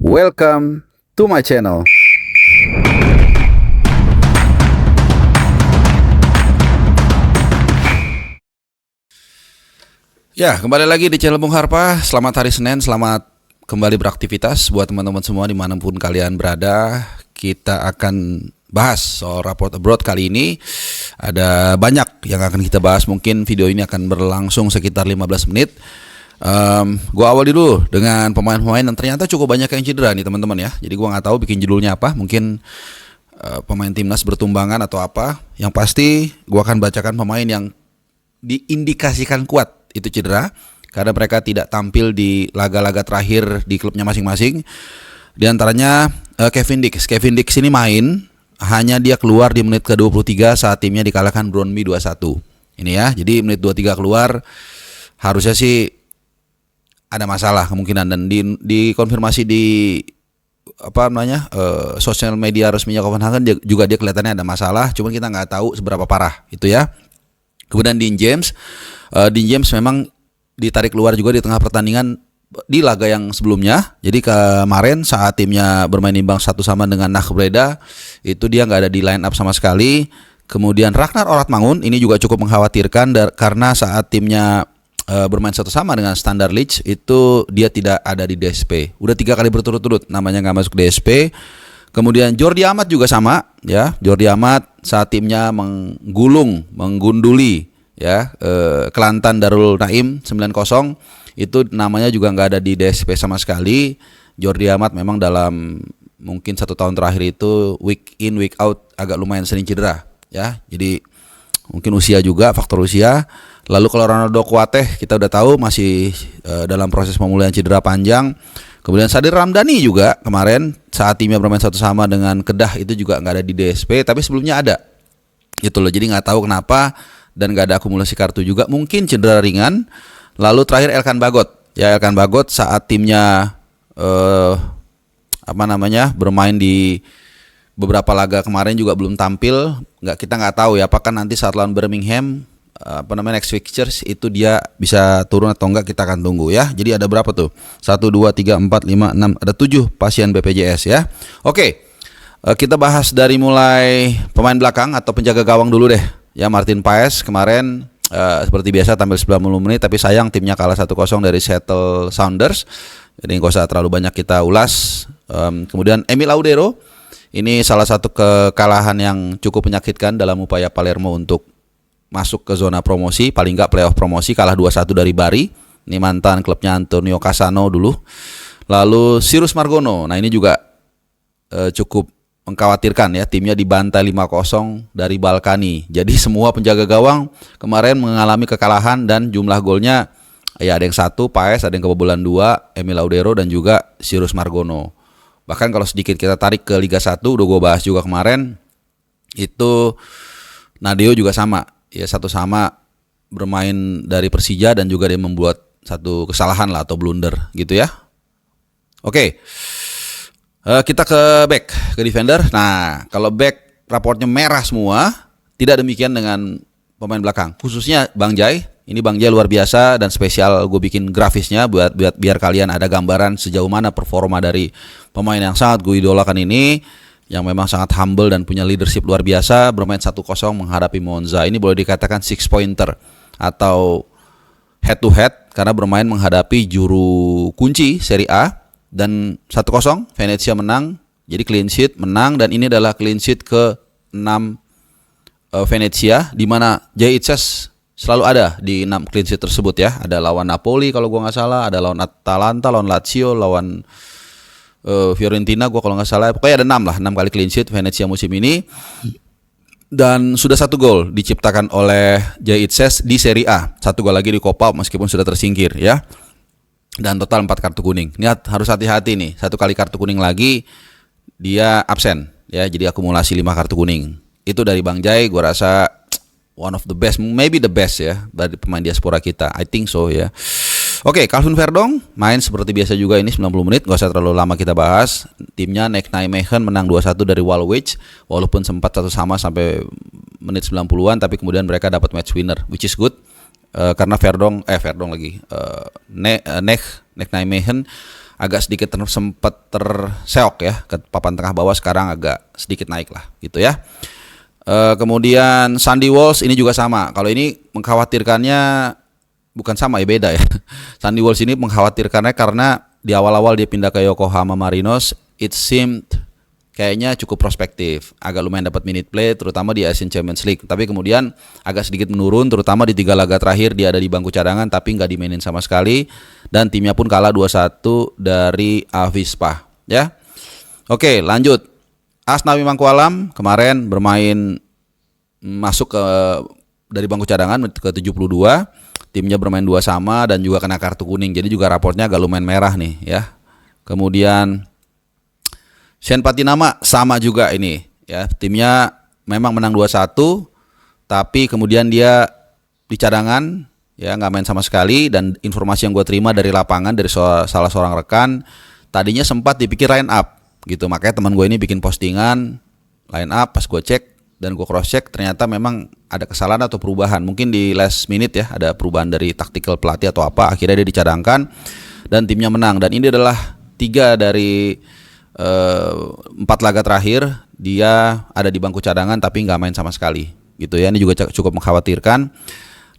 Welcome to my channel. Ya, kembali lagi di channel Bung Harpa. Selamat hari Senin, selamat kembali beraktivitas buat teman-teman semua dimanapun kalian berada. Kita akan bahas soal raport abroad kali ini. Ada banyak yang akan kita bahas. Mungkin video ini akan berlangsung sekitar 15 menit. Gua awali dulu dengan pemain-pemain yang ternyata cukup banyak yang cedera nih teman-teman ya. Jadi gua nggak tahu bikin judulnya apa. Mungkin pemain timnas bertumbangan atau apa. Yang pasti gua akan bacakan pemain yang diindikasikan kuat itu cedera karena mereka tidak tampil di laga-laga terakhir di klubnya masing-masing. Di antaranya Kevin Dix. Kevin Dix ini main, hanya dia keluar di menit ke-23 saat timnya dikalahkan Brøndby 2-1. Ini ya. Jadi menit 23 keluar, harusnya sih ada masalah kemungkinan, dan dikonfirmasi di sosial media resminya Copenhagen juga dia kelihatannya ada masalah, cuman kita nggak tahu seberapa parah itu ya. Kemudian Dean James memang ditarik keluar juga di tengah pertandingan di laga yang sebelumnya. Jadi kemarin saat timnya bermain imbang 1-1 dengan NAC Breda, itu dia nggak ada di line up sama sekali. Kemudian Ragnar Oratmangun ini juga cukup mengkhawatirkan karena saat timnya bermain 1-1 dengan Standard Liège itu dia tidak ada di DSP. Udah 3 kali berturut-turut namanya nggak masuk DSP. Kemudian Jordi Amat juga sama ya. Jordi Amat saat timnya menggunduli ya Kelantan Darul Naim 9-0, itu namanya juga nggak ada di DSP sama sekali. Jordi Amat memang dalam mungkin 1 tahun terakhir itu week in week out agak lumayan sering cedera ya. Jadi mungkin usia juga, faktor usia. Lalu kalau Ronaldo Kouaté kita udah tahu masih dalam proses pemulihan cedera panjang. Kemudian Sadir Ramdhani juga kemarin saat timnya bermain 1-1 dengan Kedah itu juga nggak ada di DSP, tapi sebelumnya ada gitu loh. Jadi nggak tahu kenapa, dan nggak ada akumulasi kartu juga, mungkin cedera ringan. Lalu terakhir Elkan Bagot ya. Elkan Bagot saat timnya bermain di beberapa laga kemarin juga belum tampil. Kita nggak tahu ya apakah nanti saat lawan Birmingham next fixtures itu dia bisa turun atau enggak, kita akan tunggu ya. Jadi ada berapa tuh? 1, 2, 3, 4, 5, 6, ada 7 pasien BPJS ya. Oke, kita bahas dari mulai pemain belakang atau penjaga gawang dulu deh ya. Martin Paes kemarin seperti biasa tampil 90 menit, tapi sayang timnya kalah 1-0 dari Seattle Sounders. Jadi nggak usah terlalu banyak kita ulas. Kemudian Emil Audero, ini salah satu kekalahan yang cukup menyakitkan dalam upaya Palermo untuk masuk ke zona promosi, paling nggak playoff promosi. Kalah 2-1 dari Bari. Ini mantan klubnya Antonio Cassano dulu. Lalu Cyrus Margono, nah ini juga cukup mengkhawatirkan ya. Timnya dibantai 5-0 dari Balkani. Jadi semua penjaga gawang kemarin mengalami kekalahan, dan jumlah golnya ya ada yang 1 Paes, ada yang kebobolan 2 Emil Audero, dan juga Cyrus Margono. Bahkan kalau sedikit kita tarik ke Liga 1, udah gue bahas juga kemarin, itu Nadeo juga sama ya, 1-1 bermain dari Persija, dan juga dia membuat satu kesalahan lah atau blunder gitu ya. Oke, kita ke back, ke defender. Nah, kalau back raportnya merah semua, tidak demikian dengan pemain belakang, khususnya Bang Jai. Ini Bang Jai luar biasa dan spesial. Gue bikin grafisnya biar kalian ada gambaran sejauh mana performa dari pemain yang sangat gue idolakan ini, yang memang sangat humble dan punya leadership luar biasa. Bermain 1-0 menghadapi Monza. Ini boleh dikatakan 6-pointer atau head to head karena bermain menghadapi juru kunci Serie A. Dan 1-0 Venezia menang, jadi clean sheet menang, dan ini adalah clean sheet ke-6 Venezia, di mana Jai Itzes selalu ada di 6 clean sheet tersebut ya. Ada lawan Napoli kalau gue nggak salah, ada lawan Atalanta, lawan Lazio, lawan Fiorentina gue kalau nggak salah. Pokoknya ada 6 kali clean sheet Venezia musim ini. Dan sudah 1 gol diciptakan oleh Jai Itzes di Serie A, 1 gol lagi di Coppa meskipun sudah tersingkir ya. Dan total 4 kartu kuning. Lihat, harus hati-hati nih. 1 kali kartu kuning lagi dia absen ya. Jadi akumulasi 5 kartu kuning. Itu dari Bang Jai, gue rasa one of the best, maybe the best ya dari pemain diaspora kita. I think so ya. Oke, Calvin Verdong main seperti biasa juga ini 90 menit. Gak usah terlalu lama kita bahas. Timnya NEC Nijmegen menang 2-1 dari Waalwijk, walaupun sempat 1-1 sampai menit 90-an, tapi kemudian mereka dapat match winner, which is good. Karena NEC Nijmegen agak sedikit sempat terseok ya ke papan tengah bawah, sekarang agak sedikit naik lah gitu ya. Kemudian Sandy Walsh ini juga sama. Kalau ini mengkhawatirkannya bukan sama ya, beda ya. Sandy Walsh ini mengkhawatirkannya karena di awal-awal dia pindah ke Yokohama Marinos, it seemed kayaknya cukup prospektif, agak lumayan dapat minute play terutama di Asian Champions League, tapi kemudian agak sedikit menurun terutama di 3 laga terakhir dia ada di bangku cadangan tapi nggak dimainin sama sekali, dan timnya pun kalah 2-1 dari Avispa ya. Oke, lanjut. Asnawi Mangkualam kemarin bermain masuk dari bangku cadangan menit ke 72, timnya bermain 2 sama dan juga kena kartu kuning, jadi juga raportnya agak lumayan merah nih ya. Kemudian Shen Patinama sama juga ini ya, timnya memang menang 2-1 tapi kemudian dia di cadangan ya, nggak main sama sekali, dan informasi yang gue terima dari lapangan dari salah seorang rekan tadinya sempat dipikir line up gitu, makanya teman gue ini bikin postingan line up, pas gue cek dan gue cross check ternyata memang ada kesalahan atau perubahan, mungkin di last minute ya ada perubahan dari tactical pelatih atau apa, akhirnya dia dicadangkan dan timnya menang. Dan ini adalah 3 dari 4 laga terakhir dia ada di bangku cadangan tapi nggak main sama sekali gitu ya. Ini juga cukup mengkhawatirkan.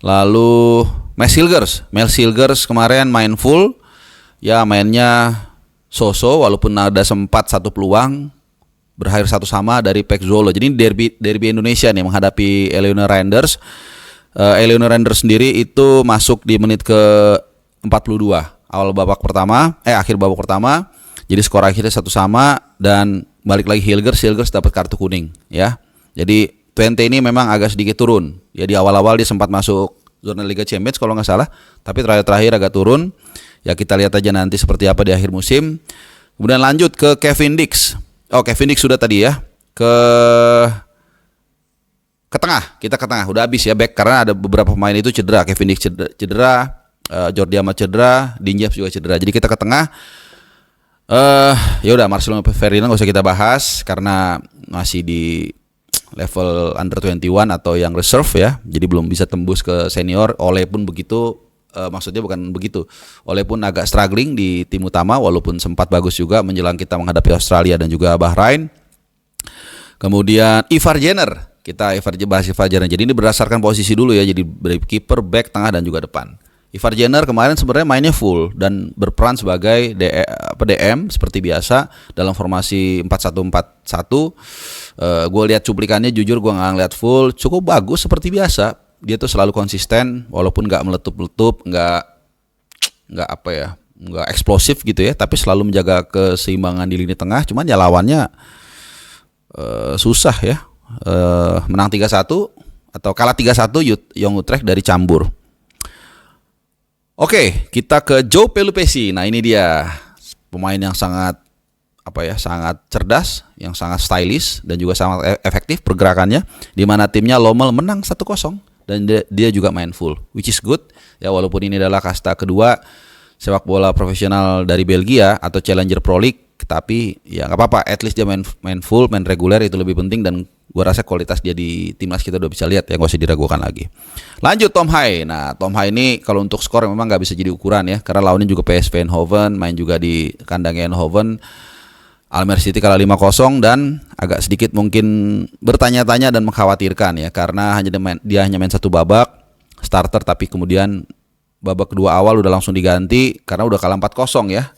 Lalu Mel Silgers kemarin main full ya, mainnya so-so walaupun ada sempat 1 peluang, berakhir 1-1 dari Pek Zolo. Jadi derby Indonesia nih menghadapi Eleanor Randers. Eleanor Randers sendiri itu masuk di menit ke 42 akhir babak pertama. Jadi skor akhirnya 1-1 dan balik lagi Silgers dapat kartu kuning ya. Jadi Twente ini memang agak sedikit turun. Ya di awal-awal dia sempat masuk zona Liga Champions kalau nggak salah, tapi terakhir agak turun. Ya kita lihat aja nanti seperti apa di akhir musim. Kemudian lanjut ke Kevin Dix. Kevin Dix sudah tadi ya. Ke tengah, kita ke tengah udah habis ya back, karena ada beberapa pemain itu cedera. Kevin Dix cedera, Jordi Amat cedera, Dean James juga cedera. Jadi kita ke tengah. Ya udah, Marcelo Ferdinand nggak usah kita bahas karena masih di level under 21 atau yang reserve ya, jadi belum bisa tembus ke senior. Ole pun begitu, maksudnya bukan begitu, Ole pun agak struggling di tim utama walaupun sempat bagus juga menjelang kita menghadapi Australia dan juga Bahrain. Kemudian Ivar Jenner, kita bahas Ivar Jenner. Jadi ini berdasarkan posisi dulu ya, jadi dari kiper, back, tengah dan juga depan. Ivar Jenner kemarin sebenarnya mainnya full dan berperan sebagai DM seperti biasa dalam formasi 4-1-4-1. Gue lihat cuplikannya, jujur gue nggak ngeliat full, cukup bagus seperti biasa. Dia tuh selalu konsisten walaupun nggak meletup-letup, nggak eksplosif gitu ya, tapi selalu menjaga keseimbangan di lini tengah. Cuman ya lawannya susah ya. Menang 3-1 atau kalah 3-1 Young Utrecht dari Cambur. Oke, kita ke Joe Pelupesi. Nah ini dia pemain yang sangat sangat cerdas, yang sangat stylish dan juga sangat efektif pergerakannya, di mana timnya Lommel menang 1-0 dan dia juga main full, which is good ya, walaupun ini adalah kasta kedua sepak bola profesional dari Belgia atau Challenger Pro League, tapi ya nggak apa-apa, at least dia main full, main reguler, itu lebih penting, dan gua rasa kualitas dia di timnas kita udah bisa lihat ya, nggak usah diragukan lagi. Lanjut Tom Hai. Nah Tom Hai ini kalau untuk skor memang nggak bisa jadi ukuran ya, karena lawannya juga PSV Eindhoven, main juga di kandangnya Eindhoven. Almere City kalah 5-0 dan agak sedikit mungkin bertanya-tanya dan mengkhawatirkan ya, karena dia hanya main 1 babak starter, tapi kemudian babak kedua awal udah langsung diganti karena udah kalah 4-0 ya.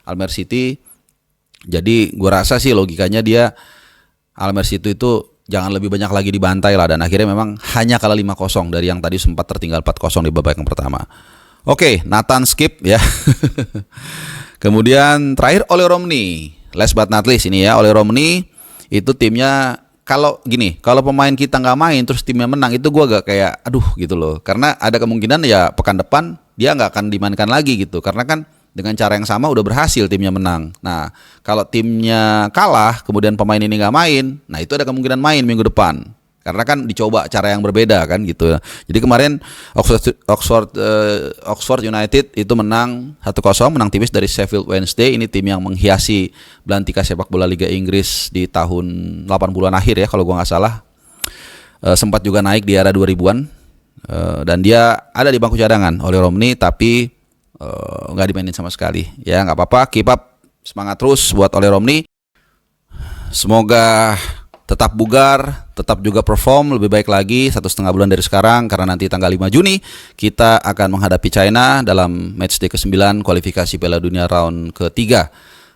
Almere City. Jadi gue rasa sih logikanya dia Almere City itu jangan lebih banyak lagi dibantai lah, dan akhirnya memang hanya kalah 5-0 dari yang tadi sempat tertinggal 4-0 di babak yang pertama. Oke, Nathan skip ya. Kemudian terakhir Ole Romney, last but not least ini ya, Ole Romney itu timnya kalau pemain kita nggak main terus timnya menang, itu gue agak kayak aduh gitu loh, karena ada kemungkinan ya pekan depan dia nggak akan dimainkan lagi gitu, karena kan dengan cara yang sama udah berhasil timnya menang. Nah kalau timnya kalah kemudian pemain ini nggak main, nah itu ada kemungkinan main minggu depan, karena kan dicoba cara yang berbeda kan gitu. Jadi kemarin Oxford United itu menang 1-0, menang tipis dari Sheffield Wednesday. Ini tim yang menghiasi belantika sepak bola Liga Inggris di tahun 80-an akhir ya kalau gua nggak salah. Sempat juga naik di era 2000-an. Dan dia ada di bangku cadangan oleh Romney, tapi nggak dimainin sama sekali. Ya nggak apa-apa, keep up, semangat terus buat Ole Romney. Semoga tetap bugar, tetap juga perform lebih baik lagi 1,5 bulan dari sekarang, karena nanti tanggal 5 Juni kita akan menghadapi China dalam matchday ke-9 kualifikasi Piala Dunia round ketiga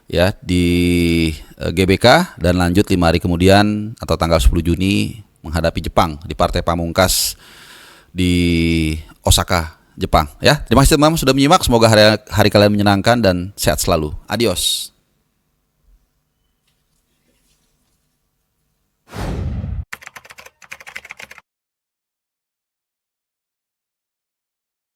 ya di GBK, dan lanjut 5 hari kemudian atau tanggal 10 Juni menghadapi Jepang di partai pamungkas di Osaka, Jepang ya. Terima kasih teman-teman sudah menyimak, semoga hari kalian menyenangkan dan sehat selalu. Adios.